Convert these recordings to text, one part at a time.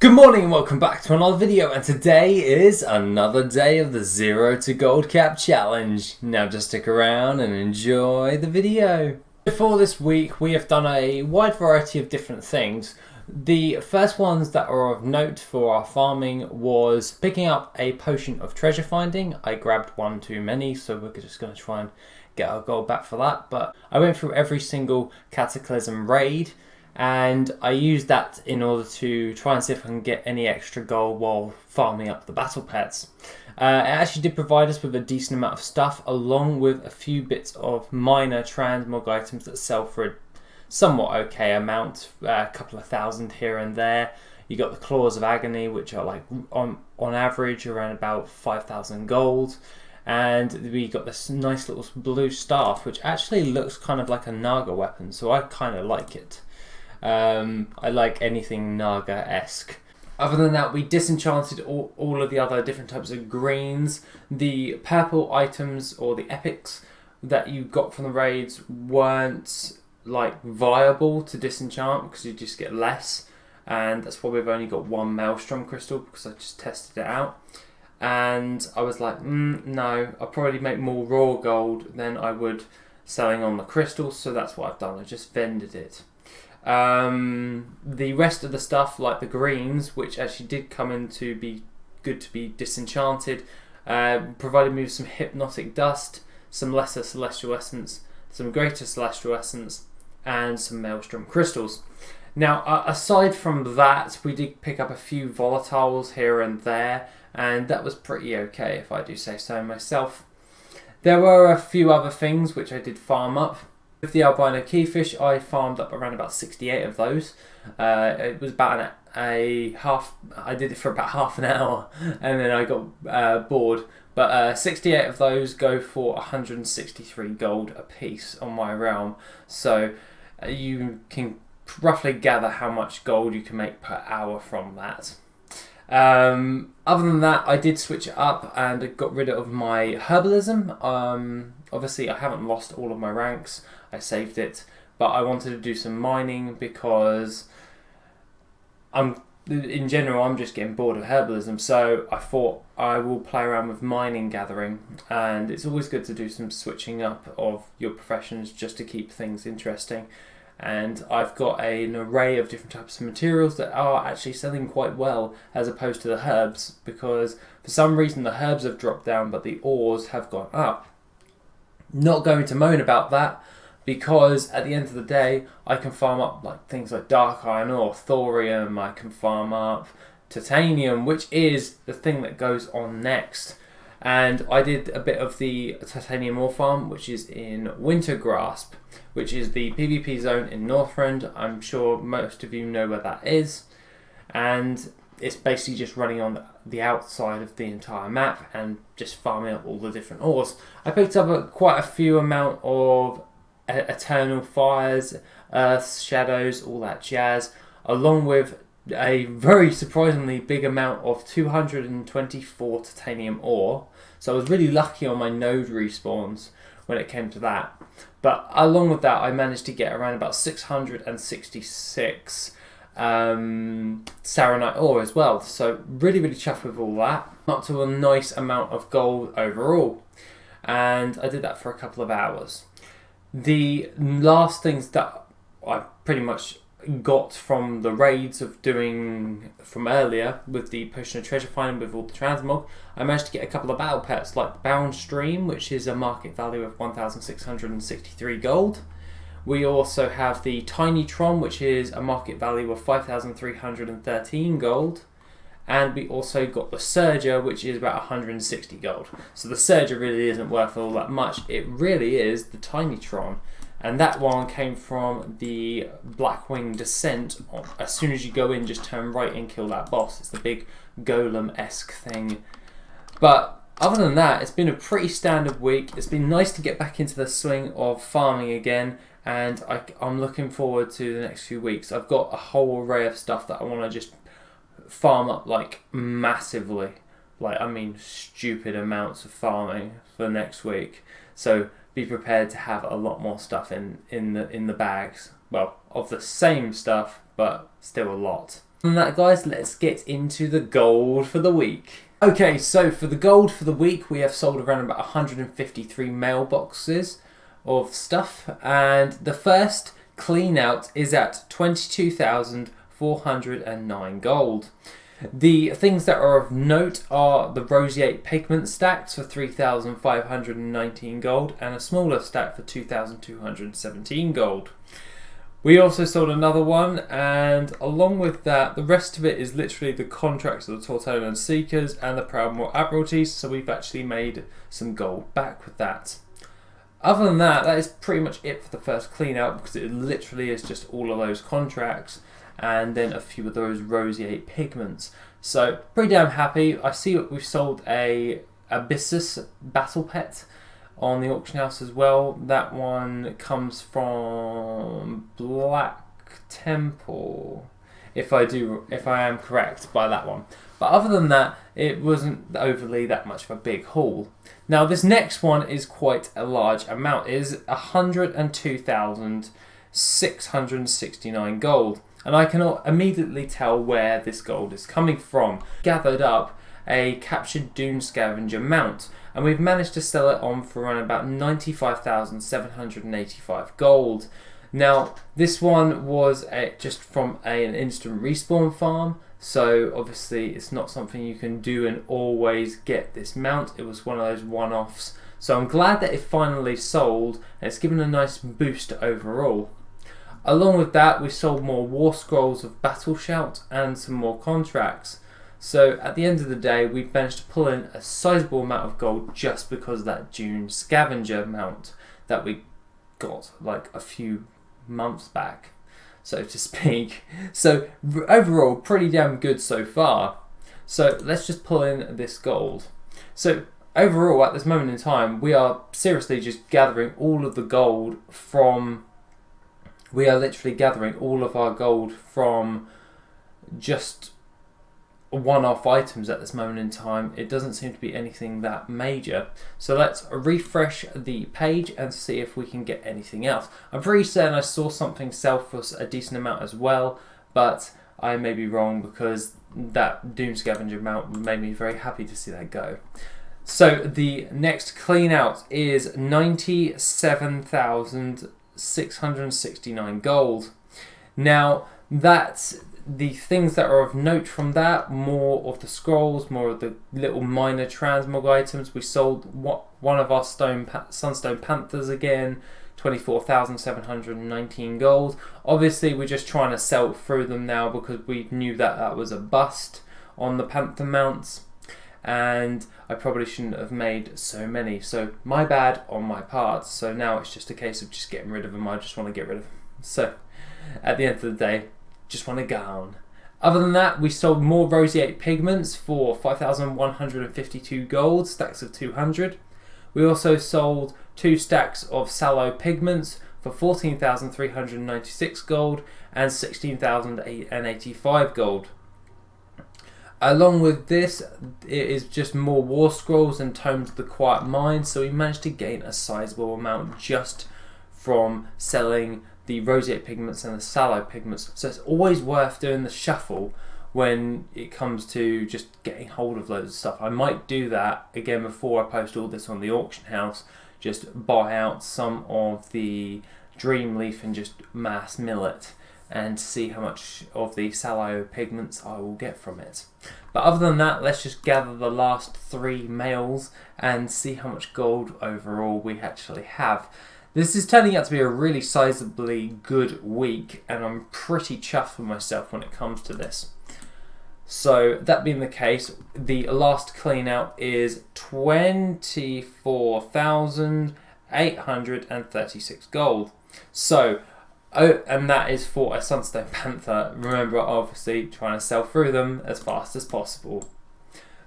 Good morning and welcome back to another video, and today is another day of the 0 to Gold Cap Challenge. Now just stick around and enjoy the video. For this week we have done a wide variety of different things. The first ones that are of note for our farming was picking up a potion of treasure finding. I grabbed one too many, so we're just going to try and get our gold back for that. But I went through every single Cataclysm raid, and I used that in order to try and see if I can get any extra gold while farming up the battle pets. It actually did provide us with a decent amount of stuff, along with a few bits of minor transmog items that sell for a somewhat okay amount, a couple of thousand here and there. You got the Claws of Agony, which are like on average around about 5,000 gold. And we got this nice little blue staff, which actually looks kind of like a Naga weapon, so I kind of like it. I like anything Naga-esque. Other than that, we disenchanted all of the other different types of greens. The purple items, or the epics, that you got from the raids weren't like viable to disenchant because you just get less, and that's why we've only got one Maelstrom crystal, because I just tested it out. And I was like, no, I'll probably make more raw gold than I would selling on the crystals, so that's what I've done. I just vended it. The rest of the stuff, like the greens, which actually did come in to be good to be disenchanted, provided me with some hypnotic dust, some lesser celestial essence, some greater celestial essence, and some maelstrom crystals. Now, aside from that, we did pick up a few volatiles here and there, and that was pretty okay, if I do say so myself. There were a few other things which I did farm up. With the albino keyfish, I farmed up around about 68 of those. It was about I did it for about half an hour, and then I got bored. But 68 of those go for 163 gold a piece on my realm. So you can roughly gather how much gold you can make per hour from that. Other than that, I did switch it up and got rid of my herbalism. Obviously, I haven't lost all of my ranks. I saved it, but I wanted to do some mining because in general, I'm just getting bored of herbalism. So I thought I will play around with mining gathering, and it's always good to do some switching up of your professions just to keep things interesting. And I've got an array of different types of materials that are actually selling quite well as opposed to the herbs, because for some reason the herbs have dropped down but the ores have gone up. Not going to moan about that, because at the end of the day I can farm up like things like dark iron ore, thorium, I can farm up titanium, which is the thing that goes on next. And I did a bit of the titanium ore farm, which is in Wintergrasp, which is the PvP zone in Northrend. I'm sure most of you know where that is. And it's basically just running on the outside of the entire map and just farming up all the different ores. I picked up quite a few amount of eternal fires, earth's shadows, all that jazz, along with a very surprisingly big amount of 224 titanium ore. So I was really lucky on my node respawns when it came to that. But along with that, I managed to get around about 666 Saronite ore as well. So really chuffed with all that. Up to a nice amount of gold overall. And I did that for a couple of hours. The last things that I pretty much got from the raids of doing from earlier with the potion of treasure finding with all the transmog, I managed to get a couple of battle pets like the Bound Stream, which is a market value of 1,663 gold. We also have the Tiny Tron, which is a market value of 5,313 gold. And we also got the Surger, which is about 160 gold. So the Surger really isn't worth all that much. It really is the Tiny Tron. And that one came from the Blackwing Descent. As soon as you go in, just turn right and kill that boss. It's the big golem-esque thing. But other than that, it's been a pretty standard week. It's been nice to get back into the swing of farming again. And I'm looking forward to the next few weeks. I've got a whole array of stuff that I want to just farm up like massively. Like, I mean, stupid amounts of farming for next week. So be prepared to have a lot more stuff in the bags. Well, of the same stuff, but still a lot. And that, guys, let's get into the gold for the week. Okay, so for the gold for the week, we have sold around about 153 mailboxes of stuff, and the first clean out is at 22,409 gold. The things that are of note are the roseate pigment stacks for 3,519 gold and a smaller stack for 2,217 gold. We also sold another one, and along with that, the rest of it is literally the contracts of the Tortolan Seekers and the Proudmoore Admiralties, so we've actually made some gold back with that. Other than that, that is pretty much it for the first clean out, because it literally is just all of those contracts and then a few of those roseate pigments. So pretty damn happy. I see we've sold a Abyssus battle pet on the auction house as well. That one comes from Black Temple, if I am correct by that one. But other than that, it wasn't overly that much of a big haul. Now this next one is quite a large amount. It is 102,669 gold. And I can immediately tell where this gold is coming from. Gathered up a captured Dune Scavenger mount, and we've managed to sell it on for around about 95,785 gold. Now, this one was just from an instant respawn farm, so obviously it's not something you can do and always get this mount. It was one of those one-offs. So I'm glad that it finally sold, and it's given a nice boost overall. Along with that, we sold more War Scrolls of Battle Shout and some more contracts. So at the end of the day, we managed to pull in a sizable amount of gold just because of that Dune Scavenger mount that we got like a few months back, so to speak. So overall, pretty damn good so far. So let's just pull in this gold. So overall, at this moment in time, we are seriously just gathering all of the gold from... We are literally gathering all of our gold from just one-off items at this moment in time. It doesn't seem to be anything that major. So let's refresh the page and see if we can get anything else. I'm pretty certain I saw something sell for a decent amount as well, but I may be wrong because that Doom Scavenger mount made me very happy to see that go. So the next clean out is 97,669 gold. Now that's the things that are of note from that, more of the scrolls, more of the little minor transmog items. We sold one of our Sunstone Panthers again, 24,719 gold. Obviously we're just trying to sell through them now because we knew that that was a bust on the Panther mounts, and I probably shouldn't have made so many, so my bad on my part. So now it's just a case of just getting rid of them. I just want to get rid of them. So at the end of the day, just want to go on. Other than that, we sold more roseate pigments for 5,152 gold, stacks of 200. We also sold 2 stacks of sallow pigments for 14,396 gold and 16,085 gold. Along with this, it is just more War Scrolls and Tomes of the Quiet Mind, so we managed to gain a sizable amount just from selling the roseate pigments and the sallow pigments. So it's always worth doing the shuffle when it comes to just getting hold of loads of stuff. I might do that again before I post all this on the auction house, just buy out some of the Dreamleaf and just mass mill it and see how much of the sallow pigments I will get from it. But other than that, let's just gather the last 3 males and see how much gold overall we actually have. This is turning out to be a really sizably good week, and I'm pretty chuffed with myself when it comes to this. So that being the case, the last clean out is 24,836 gold. So, and that is for a Sunstone Panther. Remember, obviously trying to sell through them as fast as possible.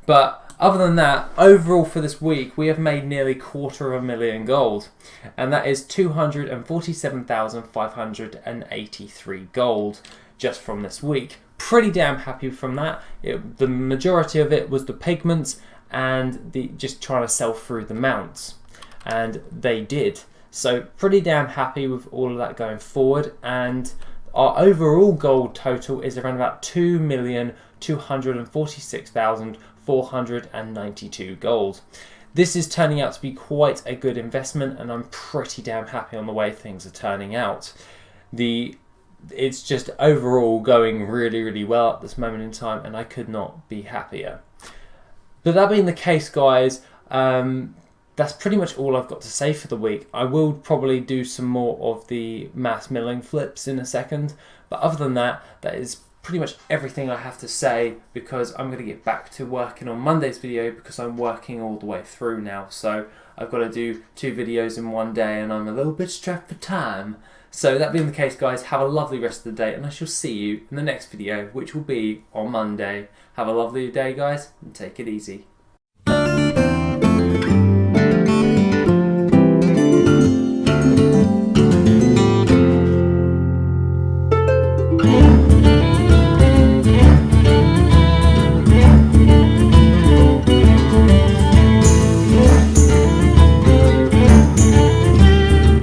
But other than that, overall for this week, we have made nearly 250,000 gold, and that is 247,583 gold just from this week. Pretty damn happy from that. The majority of it was the pigments and the just trying to sell through the mounts, and they did. So pretty damn happy with all of that going forward. And our overall gold total is around about 2,246,492 gold. This is turning out to be quite a good investment, and I'm pretty damn happy on the way things are turning out. It's just overall going really, really well at this moment in time, and I could not be happier. But that being the case, guys, that's pretty much all I've got to say for the week. I will probably do some more of the mass milling flips in a second, but other than that, that is pretty much everything I have to say, because I'm going to get back to working on Monday's video, because I'm working all the way through now. So I've got to do 2 videos in one day, and I'm a little bit strapped for time. So that being the case, guys, have a lovely rest of the day, and I shall see you in the next video, which will be on Monday. Have a lovely day, guys, and take it easy.